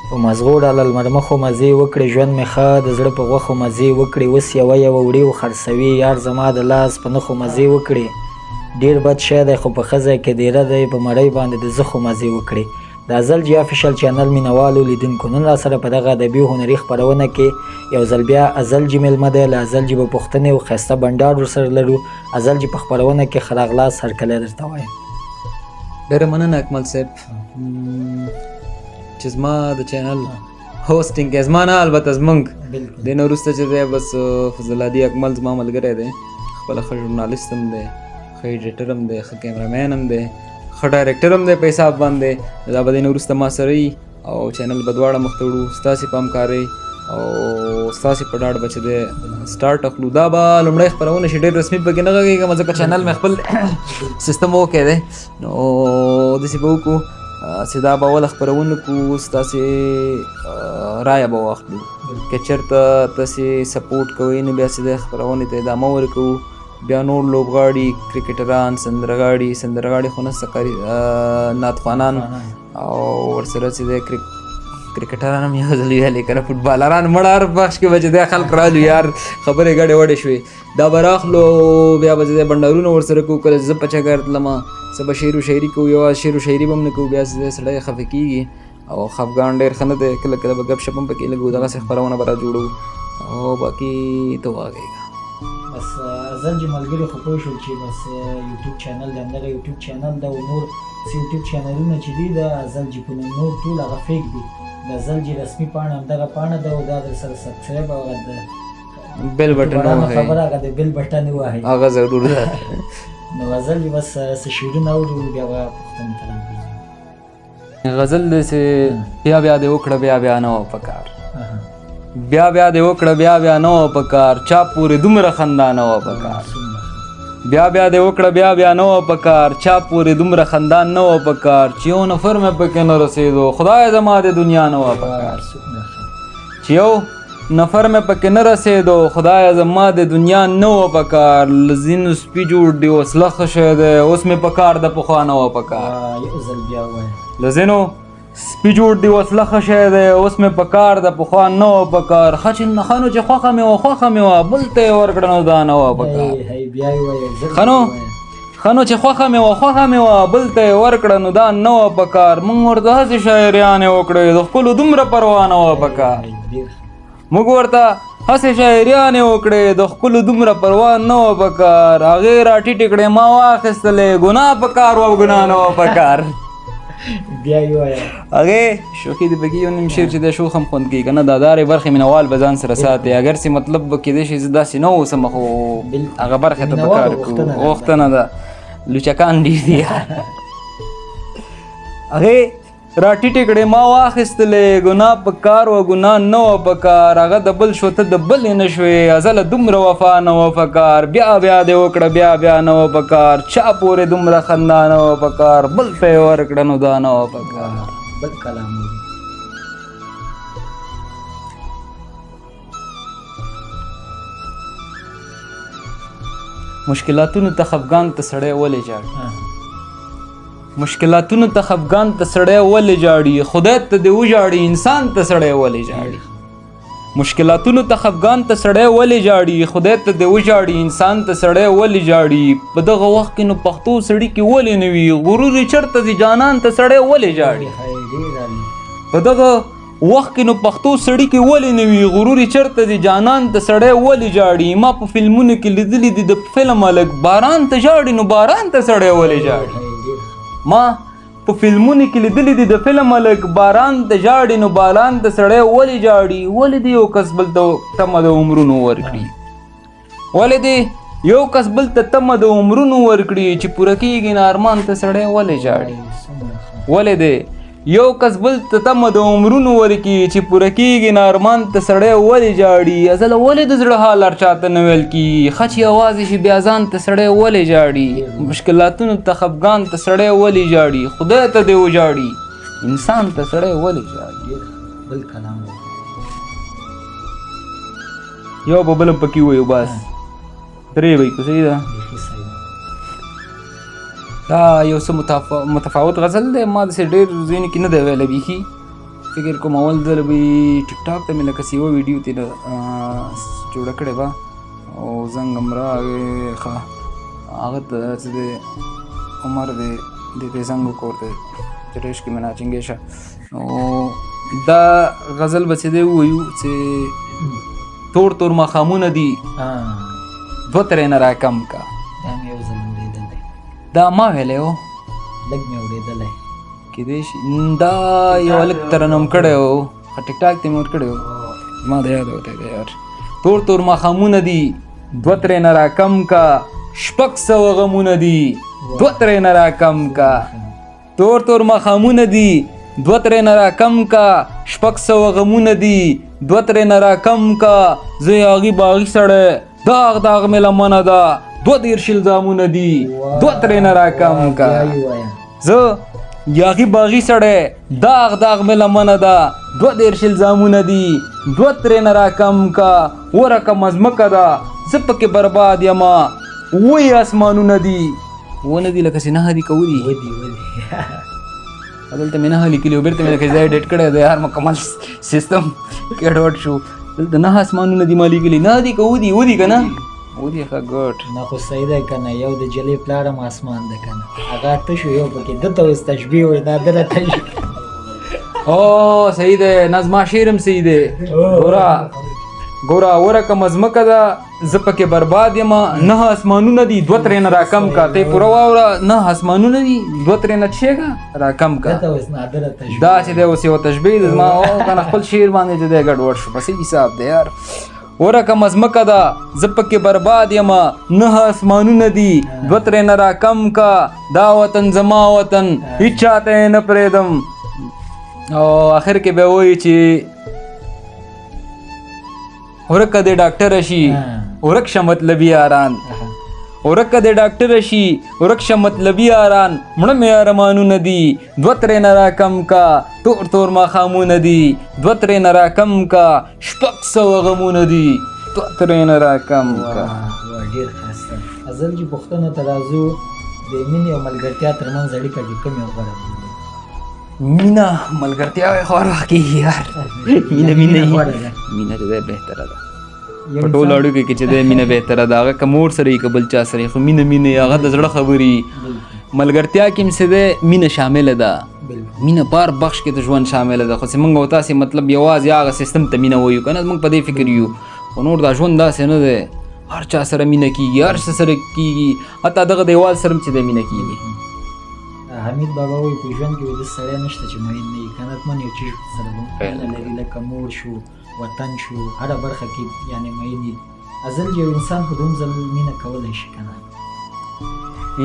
په مزغو ډاله لمر مخو مزې وکړې ژوند مې ښه د زړه په غوښو مزې وکړې اوس یوه وړې وخرڅوي یار زما د لاس په نښو مزې وکړې ډېر بد شی دی خو په ښه ځای کې دیره دی په مړۍ باندې د زخو مزې وکړې د ازل جی افیشل چینل مینوالو لیدونکو نن راسره په دغه ادبي هنري خپرونه کې یو ځل بیا ازل جی میلمه دی له ازل جی به پوښتنې او ښایسته بنډار ورسره لرو ازل جی په خپرونه کې ښه راغلاست هرکلی درته وایم ډېره مننه اکمل صاحب چې زما د چینل هوسټینګ کې زما نه البته زمونږ د نه وروسته چې دی بس فضل هادي اکمل زما ملګری دی خپله ښه ژورنالست هم دی ښه ایډیټر هم دی ښه کیمرامین هم دی ښه ډایرکټر هم دی په حساب باندې دا به د نه وروسته ما سره وي او چینل به دواړه مخ ته وړو ستاسې په همکارۍ او ستاسې په ډاډ به چې دی سټارټ اخلو دا به لومړی خپرونه شي ډېر رسمي پکې نه غږېږم ځکه چینل مې خپل سیستم وکړی دی نو داسې به وکړو چې دا به اوله خپرونه کړو ستاسې رایه به واخلو که چېرته تاسې سپورټ کوئ نو بیا چې دی خپرونې ته ادامه ورکوو بیا نور لوبغاړي کرکټران سندرغاړي خو نسته نعتخوانان او ورسره چې دی کرکټران هم یو ځل ویلې که نه فټبالران مړه هر بخش کې به چې دی خلک رالو یار خبرې ګډې وډې شوې دا به راخلو بیا به چې دی بنډارونه ورسره کوو کله زه په چکر تلمه څه به شعر و شاعري کوو یوازې شعر و شاعري به هم نه کوو بیا چې دی سړی خفه کېږي او خفګان ډېر ښه نه دی کله کله به ګپ شپ هم پکې لګو دغسې خپرونه به را جوړو او باقي ته وغږېږه بس ازل جی ملګري خو پوه شول چې بس یوټیوب چینل د همدغه یوټیوب چینل د نور څه یوټیوب چینلونه چې دي د ازل جی په نوم نور ټول هغه فیک دي د ازل جی رسمي پاڼه همدغه پاڼه ده او دا در سره سبسکرایب او هغه د بیل بټن ووهئ خبره هغه د بیل بټن ووهئ هغه ضرور ده نو غزل جی بس څه شعرونه اورو بیا به پوښتنې ته راځو غزل داسې بیا بیا دې وکړه بیا بیا نه وه پکار بیا بیا دې وکړه بیا بیا نه وه پکار چا پورې دومره خندا نه وه پکار بیا بیا دې وکړه بیا بیا نه وه پکار چا پورې دومره خندا نه وه پکار چې یو نفر مې پکې نه رسېدو خدای زما د دنیا نه وه پکار چې یو نفر مې پکې نه رسېدو خدای زما د دنیا نه وه پکار له ځینو سپي جوړ دی وسله ښه شی دی اوس مې پکار د پخوا نه وه پکار یو ځل بیا ووایه له ځینو سپي جوړ دی وسله ښه شی دی اوس مې پکار د پخوا نه وه پکار ښه چې نو چې خوښه مې وه بل ته یې ورکړه نو دا نه وه پکار بیا یې ووایه ښه نو چې خوښه مې وه بل ته یې ورکړه نو دا نه وه پکار موږ ورته هسې شاعریانې وکړې د ښکلو دومره پروا نه وه پکار موږ ورته هسې شاعریانې وکړې د ښکلو دومره پروا نه وه پکار هغې را ټیټې کړې ما واخیستلې ګناه پکار وه او ګناه نه وه پکار بیا یې ووایه هغې شوخي د پکې یو نیم شعر چې دی شوخ هم خوند کوي که نه دا دارې برخې مینوال به ځان سره ساتي اگر چې مطلب به کېدای شي زه داسې نه اوسم خو هغه برخې ته پکار کوو غوښتنه ده لوچکان ډېر دي هغې را ټیټې کړې ما واخیستلې ګناه پکار وه ګناه نه وه پکار هغه د بل شو ته د بلې نه شوې ازله دومره وفا نه وه پکار بیا بیا دې وکړه بیا بیا نه وه پکار چا پورې دومره خندا نه وه پکار بل ته یې ورکړه نو دا نه وه پکار بل کلام مشکلاتونو ته خفګان ته سړی ولې ژاړي مشکلاتونو ته خفګان ته سړی ولې ژاړي خدای ته دې وژاړي انسان ته سړی ولې ژاړي مشکلاتونو ته خفګان ته سړی ولې ژاړي خدای ته دې وژاړي انسان ته سړی ولې ژاړي په دغه وخت کې نو پښتو سړي کې ولې نه وي غرور یې چېرته ځي جانان ته سړی ولې ژاړي په دغه وخت کې نو پښتو سړي کې ولې نه وي غرور یې چېرته ځي جانان ته سړی ولې ژاړي ما په فلمونو کې لیدلي دي د فلم هلک باران ته ژاړي نو باران ته سړی ولې ژاړي ما په فلمونو کې لیدلي دي د فلم هلک باران ته ژاړي نو باران ته سړی ولې ژاړي ولې دې یو کس بل ته تمه د عمرونو ورکړي ولې دې یو کس بل ته تمه د عمرونو ورکړي چې پوره کېږي نه ارمان ته سړی ولې ژاړي ولې دې یو کس بل ته تمه د عمرونو ورکړي چې پوره کېږي نه ارمان ته سړی ولې ژاړي ازله ولې د زړه حال هر چاته نه ویل کېږي ښه چې یوازې شي بیا ځان ته سړی ولې ژاړي مشکلاتونو ته خفګان ته سړی ولې ژاړي خدای ته دې وژاړي انسان ته سړی ولې ژاړي بل کلام یو به بل پکې وایو بس درې وایي که صحیح ده دا یو څه متفاوت غزل دی ما داسې ډېر ځینې کې نه دی ویلی بیخي فکر کوم اول ځل به ټیک ټاک ته مې لکه یوه ویډیو ترې جوړه کړې وه او زنګ هم راغی ښه هغه ته چې دی عمر دی د دې زنګ کور دی چې عشق مې ناچنګې شه نو دا غزل به چې دی ووایو چې تور تور ماښامونه دي دوه ترې نه راکم کا دا مې یو ځل اورېدلی دا ما ویلی و لږ مې اورېدلی کېدای شي دا یو هلک ترنم کړی و ټیک ټاک ته مې ورکړی و ما د یاد وتی دی یار تور تور ماښامونه دي دوه ترې نه راکم کا شپږ سوه غمونه دي دوه ترې نه راکم کا تور تور ماښامونه دي دوه ترې نه راکم کا شپږ سوه غمونه دي دوه ترې نه راکم کا زه یاغي باغي سړی داغ داغ مې لمنه ده دوه دېرش الزامونه دي دوه ترې نه راکم کا زه یاغي باغي سړی داغ داغ مې لمنه ده دوه دېرش الزامونه دي دوه ترې نه راکم کا ورکه مزمکه ده زه پکې برباد یمه وی اسمانونه دي ونه دي لکه چې نهه دي که ودي دلته مې نهه لیکلي و بېرته مې لکه ځای ډېټ کړی دی یار مکمل سیستم ګډوډ شو دلته نهه اسمانونه دي ما لیکلي نهه دي که ودي ودي که نه ودي ښه ګډ نه خو صحیح دی که نه یو د جلۍ پلار هم اسمان دی که نه هغه ته شو یو پکې ده ته اوس تشبیه وایي دا ده راته او صحیح دی نظما شعر هم صحیح دی ګوره ورکه مزمکه ده زه پکې برباد یم نه اسمانونه دي دوه ترې نه راکم کا ته یې پوره واوره نه اسمانونه دي دوه ترې نه چېږه راکم کا دا چې دی اوس یو تشبیه ده زما که نه خپل شعر باندې چې دی ګډوډ شو بس حساب دی یار ورکه مزمکه ده زه پکې برباد یم نه اسمانونه دي دوه ترې نه راکم کا دا وطن زما وطن هېچ چاته یې نه پرېږدم او آخر کې به وایي چې ورکه د ډاکټر شي ورک شه مطلبي یاران ورکه د ډاکټر شي ورک شه مطلبي یاران مړه مې ارمانونه دي دوه ترې نه راکم کا تور تور ماښامونه دي دوه ترې نه راکم کا شپږ سوه غمونه دي دوه ترې نه راکم کا ډېر ښایسته ازل چې پوښتنو ته راځو د مینې او ملګرتیا ترمنځ اړیکه کې کوم یو غوره بولي مینه ملګرتیا وایي خو هر وخت کېږي یار مینه چې دی بهتره ده په ټولو اړیکو کې چې دی مینه بهتره ده هغه که مور سره وي که بل چا سره وي خو مینه هغه د زړه خبرې ملګرتیا کې هم څه دی مینه شامله ده مینه په هر بخش کې د ژوند شامله ده خو چې موږ او تاسې مطلب یوازې هغه سیستم ته مینه وایو که نه موږ په دې فکر یو خو نور دا ژوند داسې نه دی هر چا سره مینه کېږي هر څه سره کېږي حتی دغه دیوال سره هم چې دی مینه کېږي حمید بابا وایي په ژوند کې د سړی نشته چې مین نه وي که نه من یو چیز سره به مینه لري لکه مور شو وطن شو هره برخه کې یعنې مین وي ازل یو انسان په دوم ځل مینه کولی شي که نه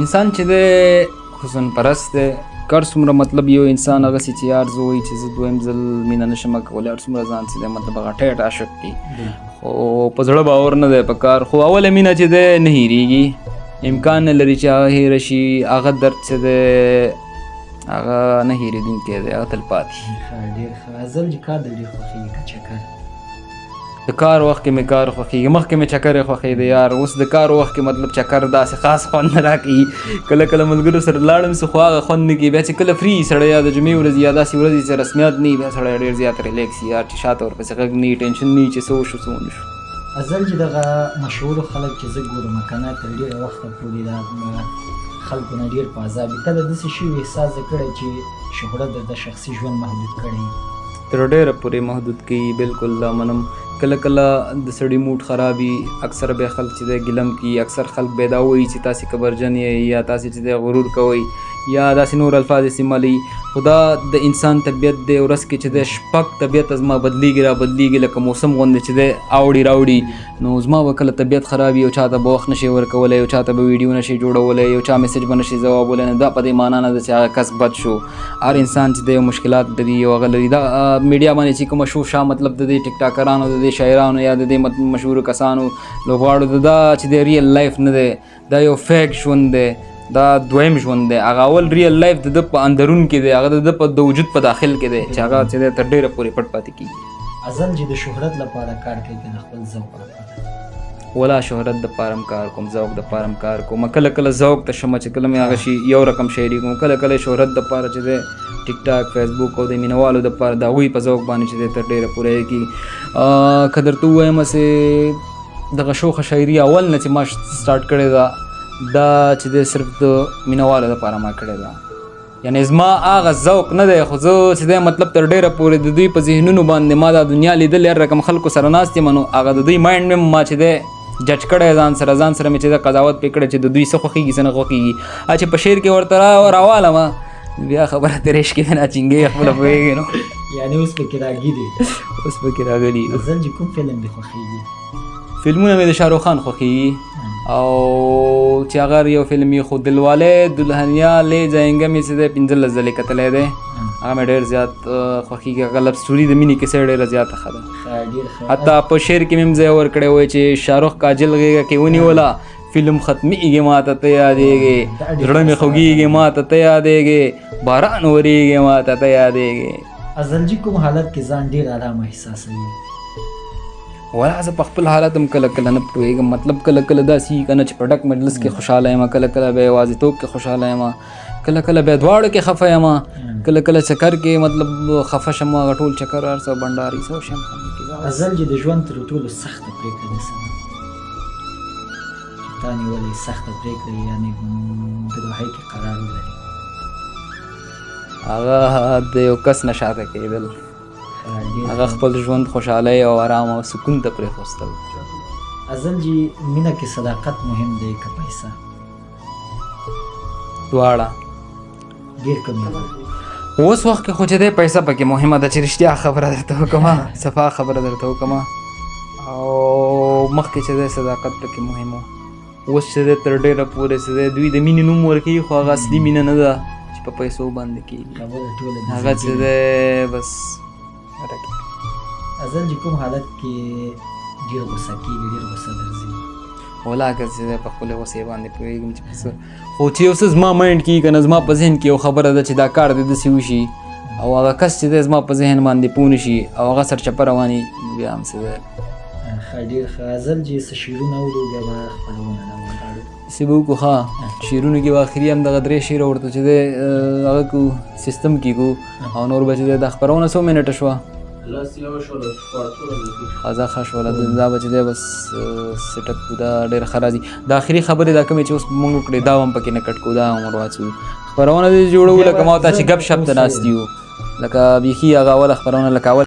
انسان چې دی حسن پرست دی که هر څومره مطلب یو انسان هغسې چې یار زه وایي چې زه دویم ځل مینه نشم کولی هر څومره ځان چې دی مطلب هغه ټیټ عاشق کړي خو په زړه باور نه دی په کار خو اوله مینه چې دی نه هېرېږي امکان نه لري چې هغه هېره شي هغه درد چې دی هغه نه هېرېدونکی دی هغه تلپاتې ډېر ښه ازل چې کار د ډېر خوښېږي که چکر د کار وخت کې مې کار خوښېږي مخکې مې چکرې خوښېده یار اوس د کار وخت کې مطلب چکر داسې خاص خوند نه راکوي کله کله ملګرو سره لاړم سو خو هغه خوند نه کوي بیا چې کله فری سړی یا د جمعې ورځې یا داسې ورځې چې رسمیات نه وي بیا سړی ډېر زیات ریلیکس وي یار چې شاته ورپسې غږ نه وي ټینشن نه وي چې څه وشو څه ونه شو ازل چې دغه مشهورو خلک چې زه ګورم که نه تر ډېره وخته پورې دا خلکو نه ډېر په عذاب وي کله داسې شوي احساس یې کړی چې شهرت د شخصي ژوند محدود کړی تر ډېره پورې محدود کوي بالکل دا منم کله کله د سړي موډ خرابي اکثر به خلک چې دی ګلم کوي اکثر خلک به دا وایي چې تاسې کبرجن یې یا تاسې چې دی غرور کوئ یا داسې نور الفاظ استعمالوي خو دا د انسان طبیعت دی ورځ کې چې دی شپږ طبیعت زما بدلیږي را بدلیږي لکه موسم غوندې چې دی اوړي راوړي نو زما به کله طبیعت خراب وي یو چا ته به وخت نشي ورکولی یو چا ته به ویډیو نشي جوړولی یو چا میسج به نشي ځوابولی نو دا په دې معنا نه ده چې هغه کس بد شو هر انسان چې دی یو مشکلات لري یو هغه لري دا میډیا باندې چې کومه شو شا مطلب د دې ټیک ټاکرانو د دې شاعرانو یا د دې مشهورو کسانو لوبغاړو دا چې دی ریل لایف نه دی دا یو فیک ژوند دی دا دویم ژوند دی هغه اول ریل لایف د ده په اندرون کې دی هغه د ده د وجود په داخل کې دی چې هغه چې دی تر ډېره پورې پټ پاتې کېږي ازل چې د شهرت لپاره کار کوي که د خپل ذوق لپاره ولا شهرت د پارم کار کوم ذوق د پارم کار کوم کله کله ذوق ته شمه چې کله مې هغه شي یو رقم شاعري کوم کله کله شهرت د پاره چې د ټیک ټاک فیسبوک او د مینوالو د پاره د هغوی په ذوق باندې چې دی تر ډېره پوره یې کېږي که درته ووایم چې دغه شوخه شاعري اول نه چې ما سټارټ کړې ده دا چې دی صرف د مینوالو دپاره ما کړې ده یعنی زما هغه ذوق نه دی خو زه چې دی مطلب تر ډېره پورې د دوی په ذهنونو باندې ما دا دنیا لیدل هر رقم خلکو سره ناست یم نو هغه د دوی مایند مې ما چې دی جج کړی ځان سره مې چې د قضاوت پې کړی چې د دوی څه خوښېږي څه نه خوښېږي چې په شعر کې ورته راوالم بیا خبره ترې عشق کې نه چینګې خپله پوهېږي نو یعنې اوس پکې راګي اوس پکې راغلي غزل جي کوم فلم دې خوښېږي فلمونه مې د شاهرخ خان خوښېږي او چې هغه یو فلم یې خو دلواله دلهنیا لے جاینګه مې چې دی 15 ځلې کتلی دی هغه مې ډېر زیات خوښېږي هغه لب سټوري د مینې کیسه ډېره زیاته ښه ده حتی په شعر کې مې هم ځای ورکړی وی چې شاهرخ کاجل غېږه کې ونیوله فلم ختمېږي ما ته ته یادېږي زړه مې خوږېږي ما ته ته یادېږي باران ورېږي ما ته ته یادېږي غزل جي کوم حالت کې ځان ډېر ارامه احساسوي ولا زه په خپل حالت هم کله کله نه پوهېږم مطلب کله کله داسې وي که نه چې په ډک مجلس کې خوشحاله یم کله کله بیا یوازیتوب کې خوشحاله یم کله کله بیا دواړو کې خفه یم کله کله چکر کې مطلب خفه شم هغه ټول چکر هر څه بنډاري څه شم غزل جي د ژوند تر ټولو سخته پرېکړه ده څه ده چې تا نیولې سخته پرېکړه یعنې د دوحۍ کې قرار ولري هغه د یو کس نه شاته کېدل هغه خپل ژوند خوشحالۍ او آرام او سکون ته پرېښوستل غزل جي مینه کې صداقت مهم دی که پیسه دواړه ډېر کم اوس وخت کې خو چې دی پیسه پکې مهمه ده چې رښتیا خبره درته وکړمه صفا خبره درته وکړمه او مخکې چې دی صداقت پکې مهم و اوس چې دی تر ډېره پورې چې دی دوی د مینې نوم ورکوي خو هغه اصلي مینه نه ده چې په پیسو باندې کېږي هغه چې دی بس غزل جي کوم حالت کې ډېر غوسه کېږي ډېر غوسه درځي ولا که چې په خپلې غوسې باندې پوهېږم چې څه خو چې یو څه زما مایند کې که نه زما په ذهن کې یو خبره ده چې دا کار دې داسې وشي او هغه کس چې دی زما په ذهن باندې پوه نه شي او هغه سرچپه رواني بیا هم څه دی ښه ډېر ښه غزل جي څه شعرونه اورو بیا به خپرونه نه وغواړو داسې به وکړو ښه شعرونو کې به اخري هم دغه 3 شعره ورته چې دی هغه کو سیستم کې کو او نور به چې دی دا خپرونه 100 منټه شوه خزا ښه شوله دا به چې دی بس سیټ اپ دا ډېر ښه راځي د اخري خبرې دا کومې چې اوس مونږ وکړې دا هم پکې نه کټ کړو دا هم ور واچو خپرونه دې جوړو لکه ما ته چې ګپ شپ ته ناست یو لکه بیخي هغه اوله خپرونه لکه اول